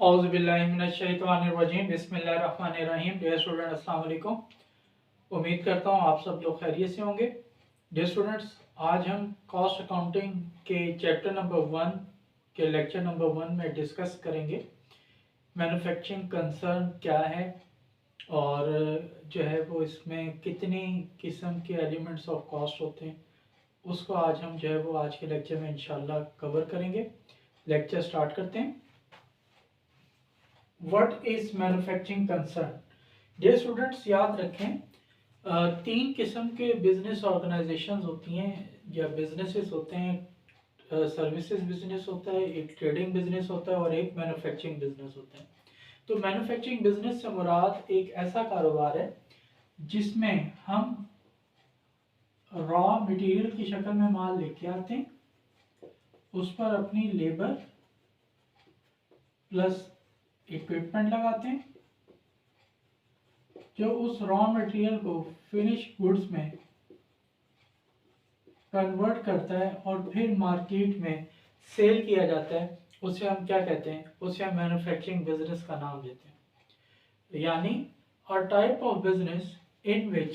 औज़ुबिल्लाहिमिनश्शैतानिर्रजीम बिस्मिल्लाहिर्रहमानिर्रहीम। Dear student, अस्सलाम वालेकुम। उम्मीद करता हूँ आप सब लोग खैरियत से होंगे। डियर स्टूडेंट्स, आज हम कॉस्ट अकाउंटिंग के चैप्टर नंबर 1 के लेक्चर नंबर 1 में डिस्कस करेंगे मैन्युफैक्चरिंग कंसर्न क्या है और जो है वो इसमें कितनी किस्म के एलिमेंट्स ऑफ कॉस्ट होते हैं, उसको आज हम जो है वो आज के लेक्चर में इंशाल्लाह कवर करेंगे। लेक्चर स्टार्ट करते हैं। What is manufacturing concern? Dear students, याद रखें तीन किस्म के बिजनेस ऑर्गेनाइजेशंस होती हैं या बिजनेसेस होते हैं। सर्विसेज बिजनेस होता है, एक ट्रेडिंग बिजनेस होता है और एक मैन्युफैक्चरिंग बिजनेस होता है। तो मैन्युफैक्चरिंग बिजनेस से मुराद एक ऐसा कारोबार है जिसमें हम रॉ मटेरियल की शक्ल में माल लेके आते हैं, उस पर अपनी लेबर प्लस इक्विपमेंट लगाते हैं, जो उस रॉ मटेरियल को फिनिश गुड्स में कन्वर्ट करता है और फिर मार्केट में सेल किया जाता है, उसे हम क्या कहते हैं? उसे हम मैन्युफैक्चरिंग बिजनेस का नाम देते हैं। यानी a type of business in which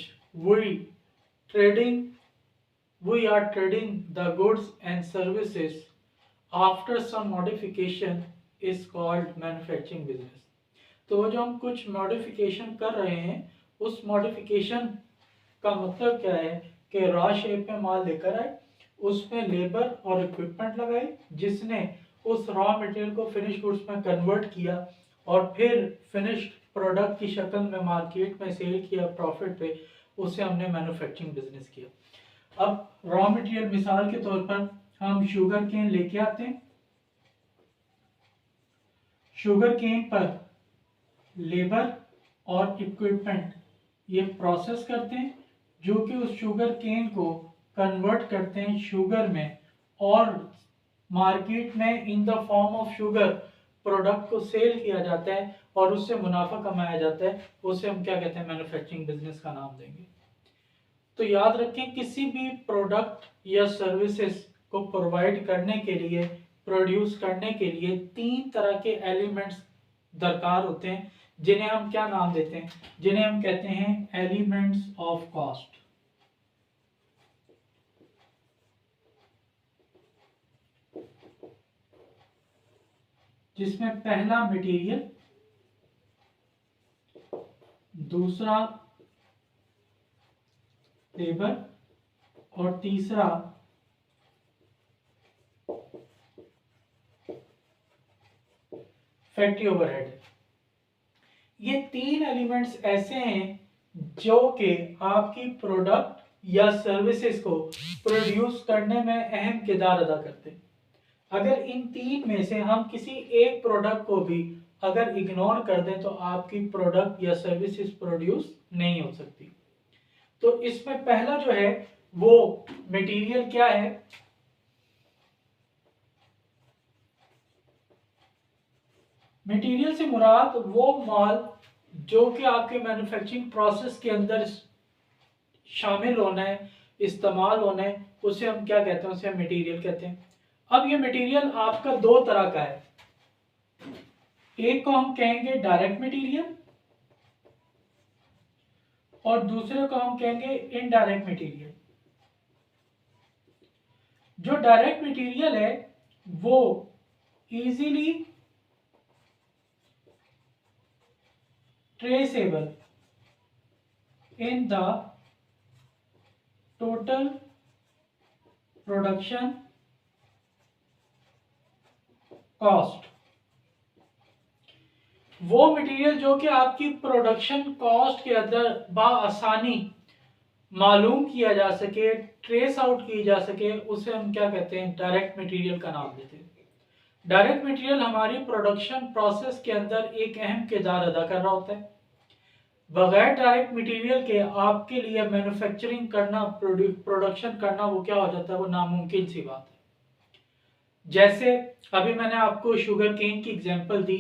we are trading the goods and services after some modification is called manufacturing business. तो जो हम कुछ मॉडिफिकेशन कर रहे हैं, उस मॉडिफिकेशन का मतलब क्या है कि रॉ शेप में माल लेकर आए, उसमें लेबर और इक्विपमेंट लगाई, जिसने उस रॉ मटेरियल को फिनिश गुड्स में कन्वर्ट किया और फिर फिनिश्ड प्रोडक्ट की शक्ल में मार्केट में सेल किया प्रॉफिट पे, उसे हमने मैन्युफैक्चरिंग बिजनेस किया। अब रॉ मटेरियल मिसाल के तौर पर हम शुगर केन लेके आते हैं, शुगर केन पर लेबर और इक्विपमेंट ये प्रोसेस करते हैं, जो कि उस शुगर केन को कन्वर्ट करते हैं शुगर में और मार्केट में in the form of sugar product को सेल किया जाता है और उससे मुनाफा कमाया जाता है। उसे हम क्या कहते हैं? मैन्युफैक्चरिंग बिजनेस का नाम देंगे। तो याद रखें, किसी भी प्रोडक्ट या सर्विसेज को प्रोवाइड करने के लिए, प्रोड्यूस करने के लिए तीन तरह के एलिमेंट्स दरकार होते हैं, जिन्हें हम क्या नाम देते हैं? जिन्हें हम कहते हैं एलिमेंट्स ऑफ कॉस्ट। जिसमें पहला मटेरियल, दूसरा लेबर और तीसरा फैक्ट्री ओवरहेड। ये तीन एलिमेंट्स ऐसे हैं जो कि आपकी प्रोडक्ट या सर्विसेज को प्रोड्यूस करने में अहम किरदार अदा करते हैं। अगर इन तीन में से हम किसी एक प्रोडक्ट को भी अगर इग्नोर कर दें तो आपकी प्रोडक्ट या सर्विसेज प्रोड्यूस नहीं हो सकती। तो इसमें पहला जो है वो मटेरियल क्या है? मटेरियल से मुराद वो माल जो कि आपके मैन्युफैक्चरिंग प्रोसेस के अंदर शामिल होना है, इस्तेमाल होना है, उसे हम क्या कहते हैं? उसे हम मटेरियल कहते हैं। अब ये मटेरियल आपका दो तरह का है। एक को हम कहेंगे डायरेक्ट मटेरियल और दूसरे को हम कहेंगे इनडायरेक्ट मटेरियल। जो डायरेक्ट मटेरियल है वो easily traceable in the total production cost. वो मटेरियल जो कि आपकी प्रोडक्शन कॉस्ट के अंदर बआसानी मालूम किया जा सके, ट्रेस आउट की जा सके, उसे हम क्या कहते हैं? डायरेक्ट मटेरियल का नाम देते हैं। डायरेक्ट मटेरियल हमारी प्रोडक्शन प्रोसेस के अंदर एक अहम किरदार अदा कर रहा होता है। बगैर डायरेक्ट मटेरियल के आपके लिए मैन्युफैक्चरिंग करना, प्रोडक्शन करना वो क्या हो जाता है? वो नामुमकिन सी बात है। जैसे अभी मैंने आपको शुगर केन की एग्जांपल दी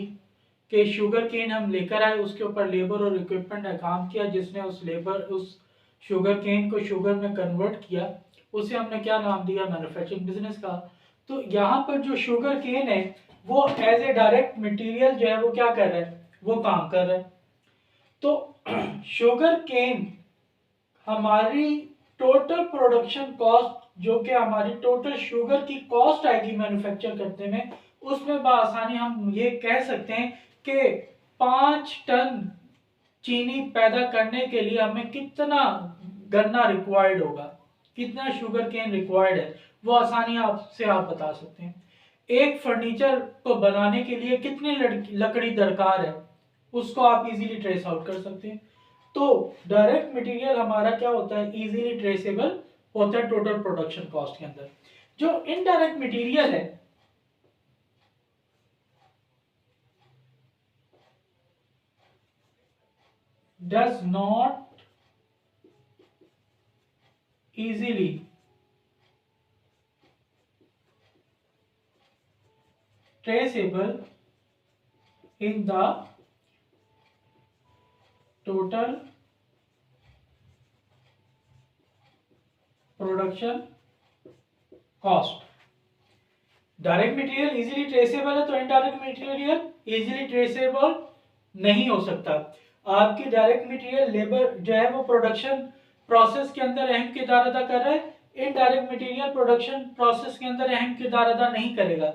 कि शुगर केन हम लेकर आए, उसके ऊपर लेबर और इक्विपमेंट ने काम किया, जिसने उस शुगर केन को शुगर में कन्वर्ट किया, उसे हमने क्या नाम दिया? मैन्युफैक्चरिंग बिजनेस का। तो यहाँ पर जो शुगर केन है वो एज ए डायरेक्ट मटेरियल जो है वो क्या कर रहा है, वो काम कर रहा है। तो शुगर केन हमारी टोटल प्रोडक्शन कॉस्ट, जो कि हमारी टोटल शुगर की कॉस्ट आएगी मैन्युफैक्चर करने में, उसमें बआसानी हम ये कह सकते हैं कि 5 टन चीनी पैदा करने के लिए हमें कितना गन्ना रिक्वायर्ड होगा, कितना शुगर केन रिक्वायर्ड है, वो आसानी आपसे आप बता सकते हैं। एक फर्नीचर को बनाने के लिए कितनी लकड़ी दरकार है, उसको आप इजीली ट्रेस आउट कर सकते हैं। तो डायरेक्ट मटेरियल हमारा क्या होता है, इजीली ट्रेसेबल होता है टोटल प्रोडक्शन कॉस्ट के अंदर। जो इनडायरेक्ट मटेरियल है does not easily traceable in the total production cost. Direct material easily traceable है तो इनडायरेक्ट मटेरियल इजीली ट्रेसेबल नहीं हो सकता। आपकी डायरेक्ट मटेरियल लेबर जो है वो प्रोडक्शन प्रोसेस के अंदर अहम किरदार अदा कर रहा है, इनडायरेक्ट मटेरियल प्रोडक्शन प्रोसेस के अंदर अहम किरदार अदा नहीं करेगा।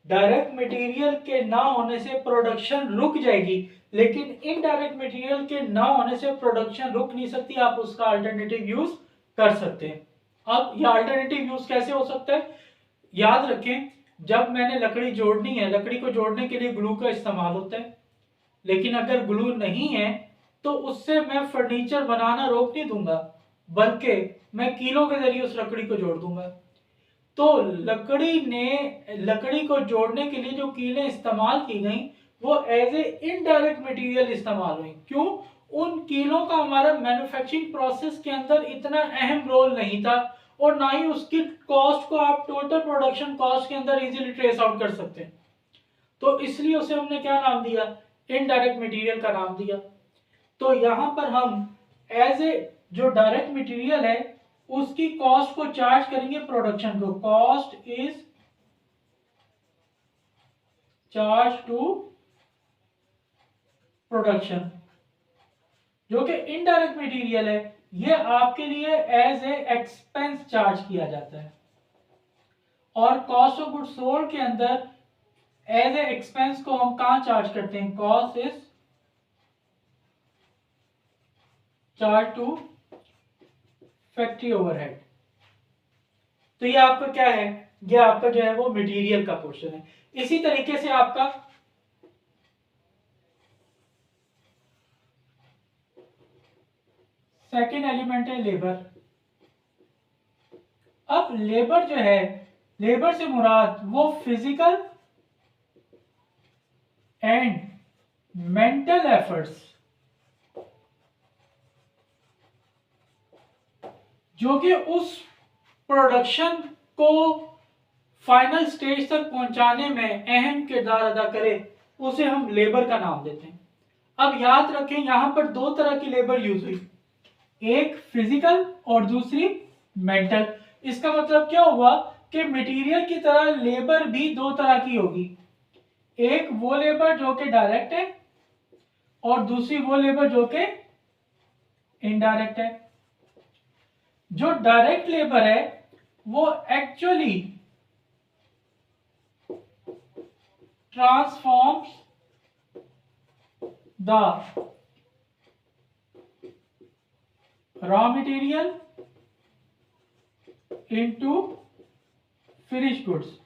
डायरेक्ट मटेरियल के ना होने से प्रोडक्शन रुक जाएगी, लेकिन इनडायरेक्ट मटेरियल के ना होने से प्रोडक्शन रुक नहीं सकती, आप उसका अल्टरनेटिव यूज कर सकते हैं। अब यह अल्टरनेटिव यूज कैसे हो सकता है, याद रखें, जब मैंने लकड़ी जोड़नी है, लकड़ी को जोड़ने के लिए ग्लू का इस्तेमाल होता है, लेकिन अगर ग्लू नहीं है तो उससे मैं फर्नीचर बनाना रोक नहीं दूंगा, बल्कि मैं कीलों के जरिए उस लकड़ी को जोड़ दूंगा। तो लकड़ी को जोड़ने के लिए जो कीलें इस्तेमाल की गई वो एज ए इनडायरेक्ट मटेरियल इस्तेमाल हुई। क्यों? उन कीलों का हमारा मैन्युफैक्चरिंग प्रोसेस के अंदर इतना अहम रोल नहीं था, और ना ही उसकी कॉस्ट को आप टोटल प्रोडक्शन कॉस्ट के अंदर इजीली ट्रेस आउट कर सकते हैं। तो इसलिए उसे हमने क्या नाम दिया, इनडायरेक्ट मटेरियल का नाम दिया। तो यहां पर हम एज ए जो डायरेक्ट मटेरियल है उसकी कॉस्ट को चार्ज करेंगे प्रोडक्शन को, cost is charge to production. जो कि इनडायरेक्ट मटेरियल है ये आपके लिए एज ए एक्सपेंस चार्ज किया जाता है, और कॉस्ट ऑफ गुड्स सोल्ड के अंदर एज ए एक्सपेंस को हम कहां चार्ज करते हैं, cost is charge to factory overhead. तो ये आपका क्या है, ये आपका जो है वो मटेरियल का पोर्शन है। इसी तरीके से आपका सेकेंड एलिमेंट है लेबर। अब लेबर जो है, लेबर से मुराद वो फिजिकल एंड मेंटल एफर्ट्स जो कि उस प्रोडक्शन को फाइनल स्टेज तक पहुंचाने में अहम किरदार अदा करे, उसे हम लेबर का नाम देते हैं। अब याद रखें यहां पर दो तरह की लेबर यूज हुई, एक फिजिकल और दूसरी मेंटल। इसका मतलब क्या हुआ कि मटेरियल की तरह लेबर भी दो तरह की होगी, एक वो लेबर जो कि डायरेक्ट है और दूसरी वो लेबर जो कि इनडायरेक्ट है। जो डायरेक्ट लेबर है वो actually transforms the raw material into finished goods.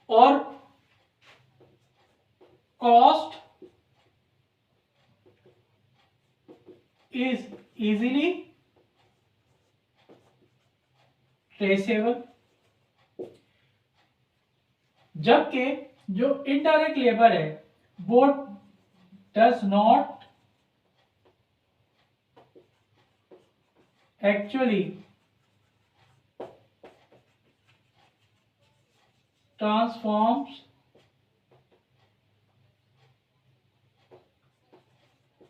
और कॉस्ट इज इजीली ट्रेसेबल, जबकि जो इनडायरेक्ट लेबर है वो does not actually transforms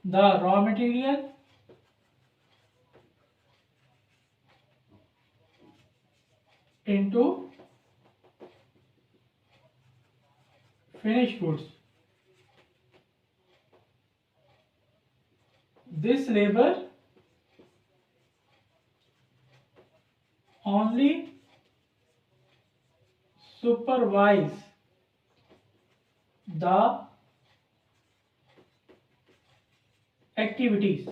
the raw material into finished goods. This labor only supervise the activities.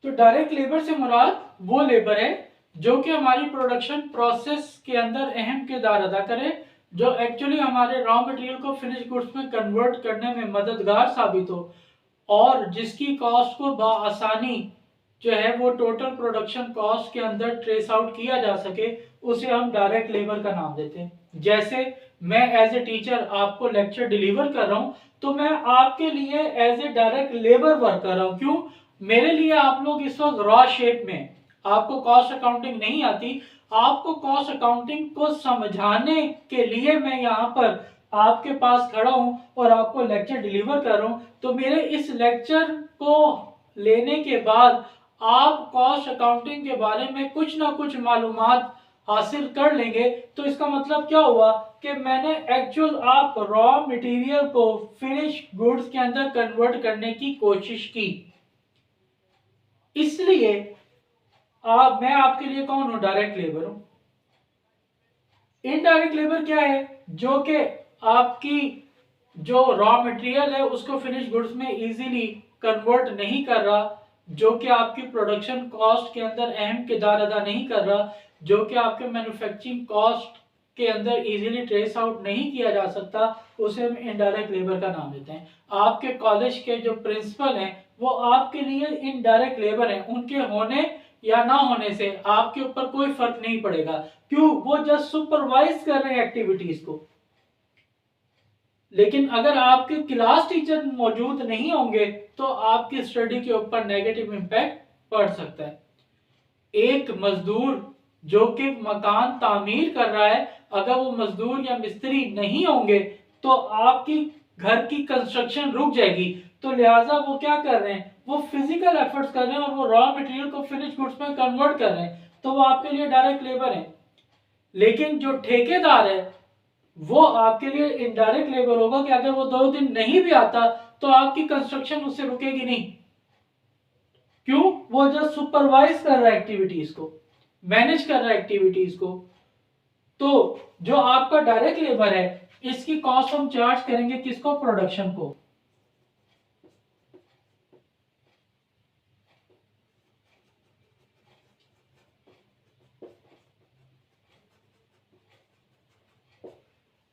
तो direct labour से मुराद वो labour है जो कि हमारी प्रोडक्शन प्रोसेस के अंदर अहम किरदार अदा करे, जो एक्चुअली हमारे रॉ मटेरियल को फिनिश गुड्स में कन्वर्ट करने में मददगार साबित हो और जिसकी कॉस्ट को बआसानी जो है वो टोटल प्रोडक्शन कॉस्ट के अंदर ट्रेस आउट किया जा सके, उसे हम डायरेक्ट लेबर का नाम देते हैं। जैसे मैं एज ए टीचर आपको लेक्चर डिलीवर कर रहा हूं तो मैं आपके लिए as a direct labour work कर रहा हूं। क्यों? मेरे लिए आप लोग इस वक्त रॉ शेप में, आपको कॉस्ट अकाउंटिंग नहीं आती, आपको कॉस्ट अकाउंटिंग को समझाने के लिए मैं यहाँ पर आपके पास खड़ा हूं और आपको लेक्चर डिलीवर कर रहा हूं। तो मेरे इस लेक्चर को लेने के बाद आप कॉस्ट अकाउंटिंग के बारे में कुछ ना कुछ मालूमात हासिल कर लेंगे। तो इसका मतलब क्या हुआ कि मैंने एक्चुअल आप रॉ मटेरियल को फिनिश गुड्स के अंदर कन्वर्ट करने की कोशिश की। इसलिए मैं आपके लिए कौन हूं? डायरेक्ट लेबर हूं। इनडायरेक्ट लेबर क्या है? जो कि आपकी जो रॉ मटेरियल है उसको फिनिश गुड्स में इजीली कन्वर्ट नहीं कर रहा, जो कि आपकी प्रोडक्शन कॉस्ट के अंदर अहम किरदार अदा नहीं कर रहा, जो कि आपके मैन्युफैक्चरिंग कॉस्ट के अंदर इजीली ट्रेस आउट नहीं किया जा सकता, उसे हम इनडायरेक्ट लेबर का नाम देते हैं। आपके कॉलेज के जो प्रिंसिपल हैं वो आपके लिए इनडायरेक्ट लेबर हैं, उनके होने या ना होने से आपके ऊपर कोई फर्क नहीं पड़ेगा। क्यों? वो जस्ट सुपरवाइज कर रहे हैं एक्टिविटीज को। लेकिन अगर आपके क्लास टीचर मौजूद नहीं होंगे तो आपकी स्टडी के ऊपर नेगेटिव इंपैक्ट पड़ सकता है। एक मजदूर जो कि मकान तामीर कर रहा है, अगर वो मजदूर या मिस्त्री नहीं होंगे तो आपकी घर की कंस्ट्रक्शन रुक जाएगी। तो लिहाजा वो क्या कर रहे हैं? वो फिजिकल एफर्ट्स कर रहे हैं और वो रॉ मटेरियल को फिनिश गुड्स में कन्वर्ट कर रहे हैं, तो वो आपके लिए डायरेक्ट लेबर है। लेकिन जो ठेकेदार है वो आपके लिए इनडायरेक्ट लेबर होगा कि अगर वो 2 दिन नहीं भी आता तो आपकी कंस्ट्रक्शन उससे रुकेगी नहीं। क्यों? वो जस्ट सुपरवाइज कर रहा है एक्टिविटीज को, मैनेज कर रहा है एक्टिविटीज को। तो जो आपका डायरेक्ट लेबर है इसकी कॉस्ट हम चार्ज करेंगे किसको? प्रोडक्शन को।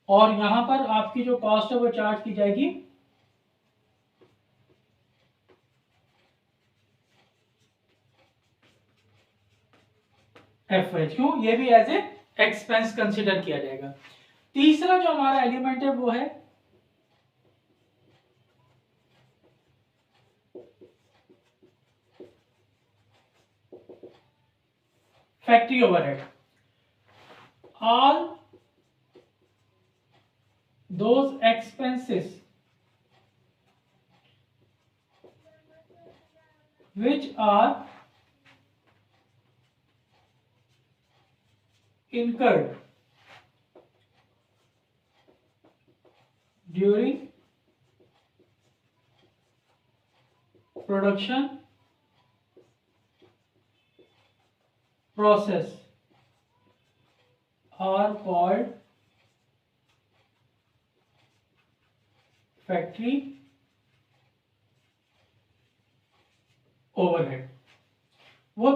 और यहां पर आपकी जो कॉस्ट है वो चार्ज की जाएगी एफरेज। क्यों? ये भी एज ए एक्सपेंस कंसिडर किया जाएगा। तीसरा जो हमारा एलिमेंट है वो है factory overhead. All those expenses which are incurred during production process are called factory overhead. वो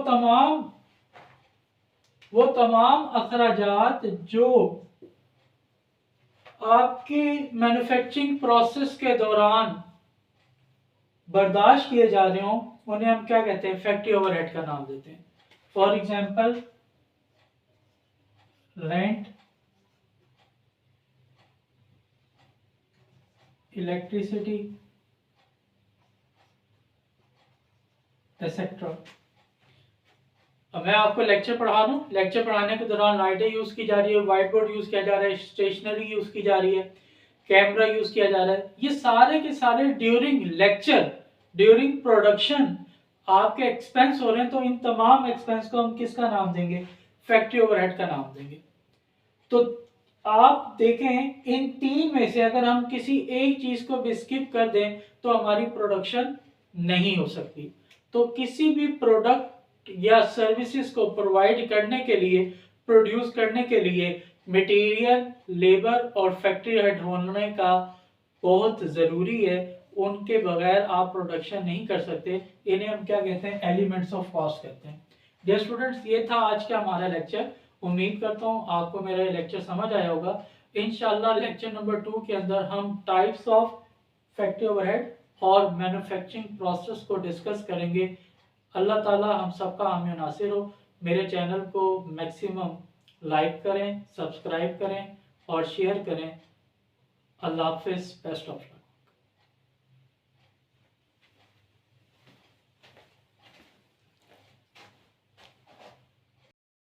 तमाम अखराजात जो आपकी मैन्युफैक्चरिंग प्रोसेस के दौरान बर्दाश्त किए जा रहे हो उन्हें हम क्या कहते हैं? फैक्ट्री ओवरहेड का नाम देते हैं। For example rent, electricity etcetera. अब मैं आपको लेक्चर पढ़ा दूं, लेक्चर पढ़ाने के दौरान लाइटें यूज की जा रही है, व्हाइट बोर्ड यूज किया जा रहा है, स्टेशनरी यूज की जा रही है, कैमरा यूज किया जा रहा है, ये सारे के सारे ड्यूरिंग लेक्चर, ड्यूरिंग प्रोडक्शन आपके एक्सपेंस हो रहे हैं, तो इन तमाम एक्सपेंस को हम किसका नाम देंगे? फैक्ट्री ओवरहेड का नाम देंगे। तो आप देखें इन तीन में से अगर हम किसी एक चीज को भी स्किप कर दें तो हमारी प्रोडक्शन नहीं हो सकती। तो किसी भी प्रोडक्ट या सर्विसेज को प्रोवाइड करने के लिए, प्रोड्यूस करने के लिए मटेरियल, लेबर और फैक्ट्री हेड होने का बहुत ज़रूरी है। उनके बगैर आप प्रोडक्शन नहीं कर सकते। इन्हें हम क्या कहते हैं? एलिमेंट्स ऑफ कॉस्ट कहते हैं। डियर स्टूडेंट्स, ये था आज का हमारा लेक्चर। उम्मीद करता हूँ आपको मेरा ये लेक्चर समझ आया होगा। इंशाल्लाह लेक्चर नंबर 2 के अंदर हम टाइप्स ऑफ फैक्ट्री ओवरहेड और मैन्युफैक्चरिंग प्रोसेस को डिस्कस करेंगे। अल्लाह ताला हम सबका हामी नासिर हो। मेरे चैनल को मैक्सिमम लाइक करें, सब्सक्राइब करें और शेयर करें। अल्लाह हाफिज़, बेस्ट ऑफ लक।